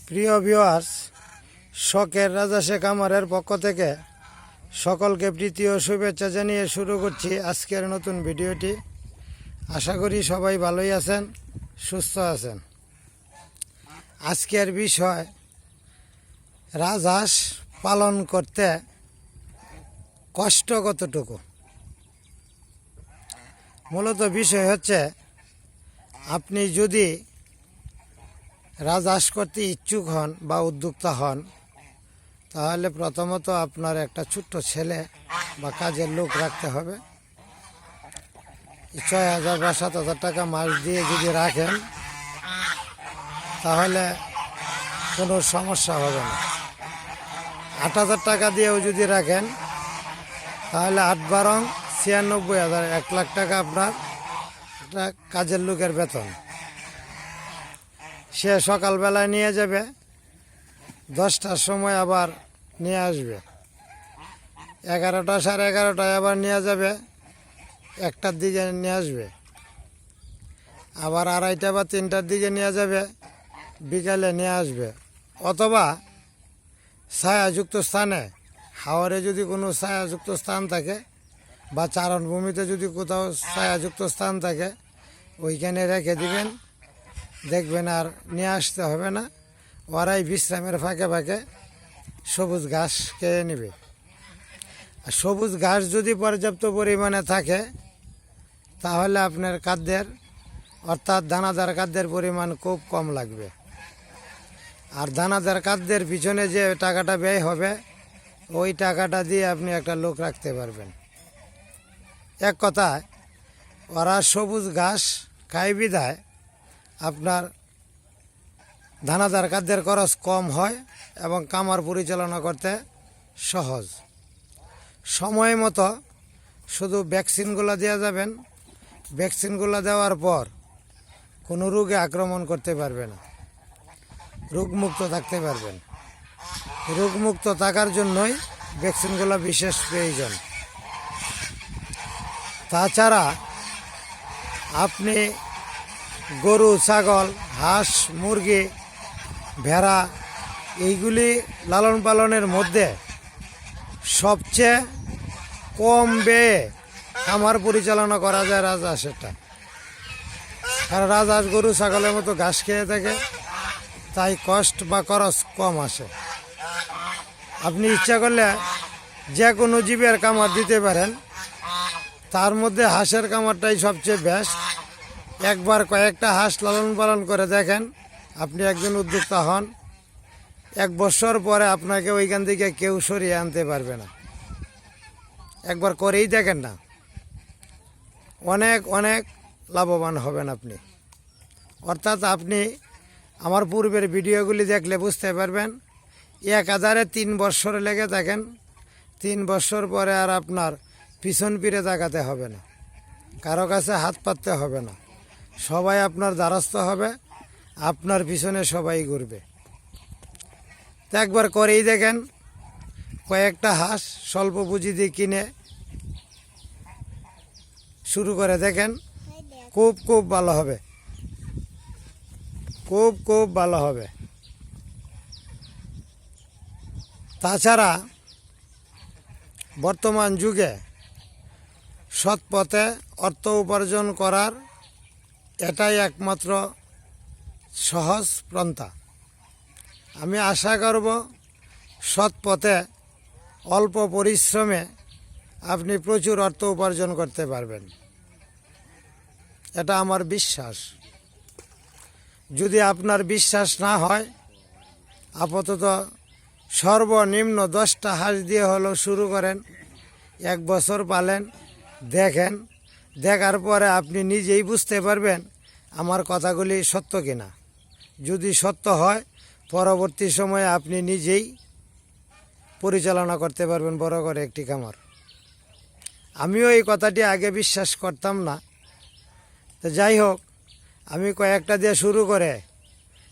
প্রিয় ভিউয়ার্স, শখের রাজা খামারের পক্ষ থেকে সকলকে প্রীতি ও শুভেচ্ছা জানিয়ে শুরু করছি আজকের নতুন ভিডিওটি। আশা করি সবাই ভালোই আছেন, সুস্থ আছেন। আজকের বিষয়, রাজহাঁস পালন করতে কষ্ট কতটুকু। মূলত বিষয় হচ্ছে, আপনি যদি রাজহাঁস করতে ইচ্ছুক হন বা উদ্যোক্তা হন, তাহলে প্রথমত আপনার একটা ছোট্ট ছেলে বা কাজের লোক রাখতে হবে। ৬,০০০ বা ৭,০০০ টাকা মাস দিয়ে যদি রাখেন, তাহলে কোনো সমস্যা হবে না। ৮,০০০ টাকা দিয়েও যদি রাখেন, তাহলে ৮ × ৯৬,০০০, ১,০০,০০০ টাকা আপনার একটা কাজের লোকের বেতন। সে সকালবেলায় নিয়ে যাবে, 10টার সময় আবার নিয়ে আসবে, 11টা সাড়ে 11টায় আবার নিয়ে যাবে, 1টার দিকে নিয়ে আসবে, আবার 2:30 বা 3টার দিকে নিয়ে যাবে, বিকালে নিয়ে আসবে। অথবা ছায়াযুক্ত স্থানে, হাওরে যদি কোনো ছায়াযুক্ত স্থান থাকে বা চারণভূমিতে যদি কোথাও ছায়াযুক্ত স্থান থাকে, ওইখানে রেখে দিবেন। দেখবেন আর নিয়ে আসতে হবে না। ওরাই বিশ্রামের ফাঁকে ফাঁকে সবুজ ঘাস খেয়ে নেবে। আর সবুজ ঘাস যদি পর্যাপ্ত পরিমাণে থাকে, তাহলে আপনার খাদ্যের অর্থাৎ দানাদার খাদ্যের পরিমাণ খুব কম লাগবে। আর দানাদার খাদ্যের পিছনে যে টাকাটা ব্যয় হবে, ওই টাকাটা দিয়ে আপনি একটা লোক রাখতে পারবেন। এক কথায়, ওরা সবুজ ঘাস খায় বিধায় আপনার দানাদার খাদ্যের খরচ কম হয় এবং খামার পরিচালনা করতে সহজ। সময় মতো শুধু ভ্যাকসিনগুলো দেওয়া যাবেন। ভ্যাকসিনগুলো দেওয়ার পর কোনো রোগে আক্রমণ করতে পারবে না, রোগমুক্ত থাকতে পারবেন। রোগমুক্ত থাকার জন্যই ভ্যাকসিনগুলো বিশেষ প্রয়োজন। তাছাড়া আপনি গরু, ছাগল, হাঁস, মুরগি, ভেড়া এইগুলি লালন পালনের মধ্যে সবচেয়ে কম ব্যয়ে খামার পরিচালনা করা যায় রাজহাঁসেরটা। কারণ রাজহাঁস গরু ছাগলের মতো ঘাস খেয়ে থাকে, তাই কষ্ট বা খরচ কম আসে। আপনি ইচ্ছা করলে যে কোনো জীবের খামার দিতে পারেন, তার মধ্যে হাঁসের খামারটাই সবচেয়ে বেস্ট। একবার কয়েকটা হাঁস লালন পালন করে দেখেন, আপনি একজন উদ্যোক্তা হন, 1 বছর পরে আপনাকে ওইখান থেকে কেউ সরিয়ে আনতে পারবে না। একবার করেই দেখেন না, অনেক অনেক লাভবান হবেন আপনি। অর্থাৎ আপনি আমার পূর্বের ভিডিওগুলি দেখলে বুঝতে পারবেন, 1000-এ 3 বছর লেগে থাকেন, 3 বছর পরে আর আপনার পিছন ফিরে তাকাতে হবে না, কারো কাছে হাত পাততে হবে না। সবাই আপনার দ্বারস্থ হবে, আপনার পিছনে সবাই ঘুরবে। তো একবার করেই দেখেন, কয়েকটা হাঁস স্বল্প পুঁজি দিয়ে কিনে শুরু করে দেখেন, খুব খুব ভালো হবে, খুব খুব ভালো হবে। তাছাড়া বর্তমান যুগে সৎ পথে অর্থ উপার্জন করার এটাই একমাত্র সহজ পন্থা। আমি আশা করব সৎ পথে অল্প পরিশ্রমে আপনি প্রচুর অর্থ উপার্জন করতে পারবেন, এটা আমার বিশ্বাস। যদি আপনার বিশ্বাস না হয়, আপাতত সর্বনিম্ন 10টা হাঁস দিয়ে হলেও শুরু করেন, 1 বছর পালেন, দেখেন। দেখার পরে আপনি নিজেই বুঝতে পারবেন আমার কথাগুলি সত্য কিনা। যদি সত্য হয়, পরবর্তী সময়ে আপনি নিজেই পরিচালনা করতে পারবেন বড় করে একটি খামার। আমিও এই কথাটি আগে বিশ্বাস করতাম না। তো যাই হোক, আমি কয়েকটা দিয়ে শুরু করে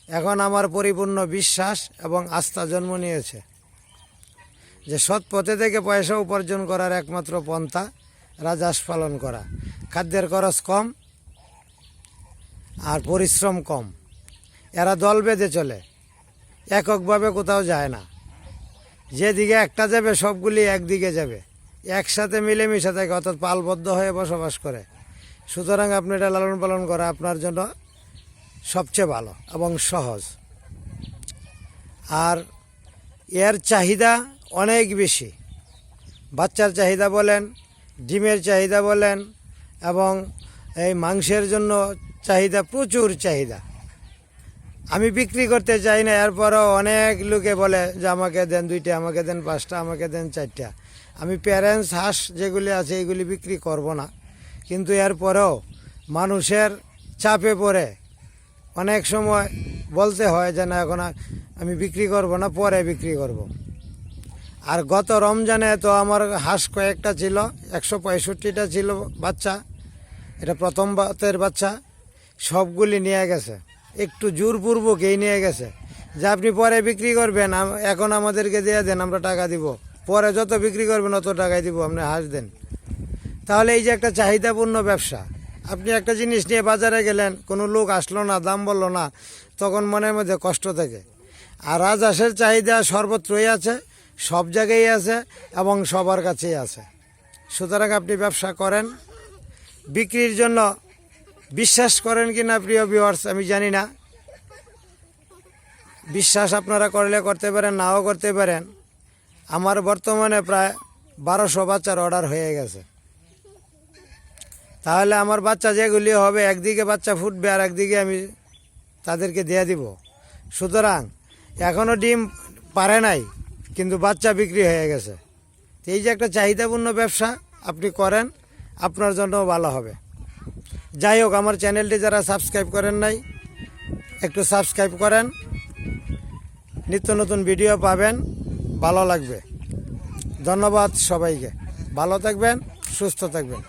এখন আমার পরিপূর্ণ বিশ্বাস এবং আস্থা জন্ম নিয়েছে যে সৎ পথে থেকে পয়সা উপার্জন করার একমাত্র পন্থা রাজহাঁস পালন করা। খাদ্যের খরচ কম আর পরিশ্রম কম। এরা দল বেঁধে চলে, এককভাবে কোথাও যায় না। যেদিকে একটা যাবে সবগুলি একদিকে যাবে, একসাথে মিলেমিশে থাকে, অর্থাৎ পালবদ্ধ হয়ে বসবাস করে। সুতরাং আপনি এটা লালন পালন করা আপনার জন্য সবচেয়ে ভালো এবং সহজ। আর এর চাহিদা অনেক বেশি, বাচ্চার চাহিদা বলেন, ডিমের চাহিদা বলেন, এবং এই মাংসের জন্য চাহিদা, প্রচুর চাহিদা। আমি বিক্রি করতে চাই না, এরপরও অনেক লোকে বলে যে আমাকে দেন 2টা, আমাকে দেন 5টা, আমাকে দেন 4টা। আমি প্যারেন্টস হাঁস যেগুলি আছে এগুলি বিক্রি করব না, কিন্তু এরপরেও মানুষের চাপে পড়ে অনেক সময় বলতে হয় যে না এখন আমি বিক্রি করব না, পরে বিক্রি করব। আর গত রমজানে তো আমার হাঁস কয়েকটা ছিল, 165টা ছিল বাচ্চা। এটা প্রথম বাতের বাচ্চা, সবগুলি নিয়ে গেছে, একটু জোরপূর্বকই নিয়ে গেছে যে আপনি পরে বিক্রি করবেন, এখন আমাদেরকে দিয়ে দেন, আমরা টাকা দিব, পরে যত বিক্রি করবেন অত টাকাই দিব, আপনি হাঁস দেন। তাহলে এই যে একটা চাহিদাপূর্ণ ব্যবসা, আপনি একটা জিনিস নিয়ে বাজারে গেলেন, কোনো লোক আসলো না, দাম বললো না, তখন মনের মধ্যে কষ্ট থাকে। আর রাজহাঁসের চাহিদা সর্বত্রই আছে, সব জায়গায় আছে এবং সবার কাছেই আছে। সুতরাং আপনি ব্যবসা করেন। বিক্রির জন্য বিশ্বাস করেন কি না প্রিয় ভিউয়ার্স আমি জানি না, বিশ্বাস আপনারা করলে করতে পারেন, নাও করতে পারেন। আমার বর্তমানে প্রায় 1200 বাচ্চার অর্ডার হয়ে গেছে। তাহলে আমার বাচ্চা যেগুলি হবে, একদিকে বাচ্চা ফুটবে আর একদিকে আমি তাদেরকে দিয়ে দিব। সুতরাং এখনও ডিম পারে নাই, কিন্তু বাচ্চা বিক্রি হয়ে গেছে। এই যে একটা চাহিদাপূর্ণ ব্যবসা আপনি করেন, আপনার জন্য ভালো হবে। যাই হোক, আমার চ্যানেলটি যারা সাবস্ক্রাইব করেন নাই, একটু সাবস্ক্রাইব করেন, নিত্য নতুন ভিডিও পাবেন, ভালো লাগবে। ধন্যবাদ সবাইকে, ভালো থাকবেন, সুস্থ থাকবেন।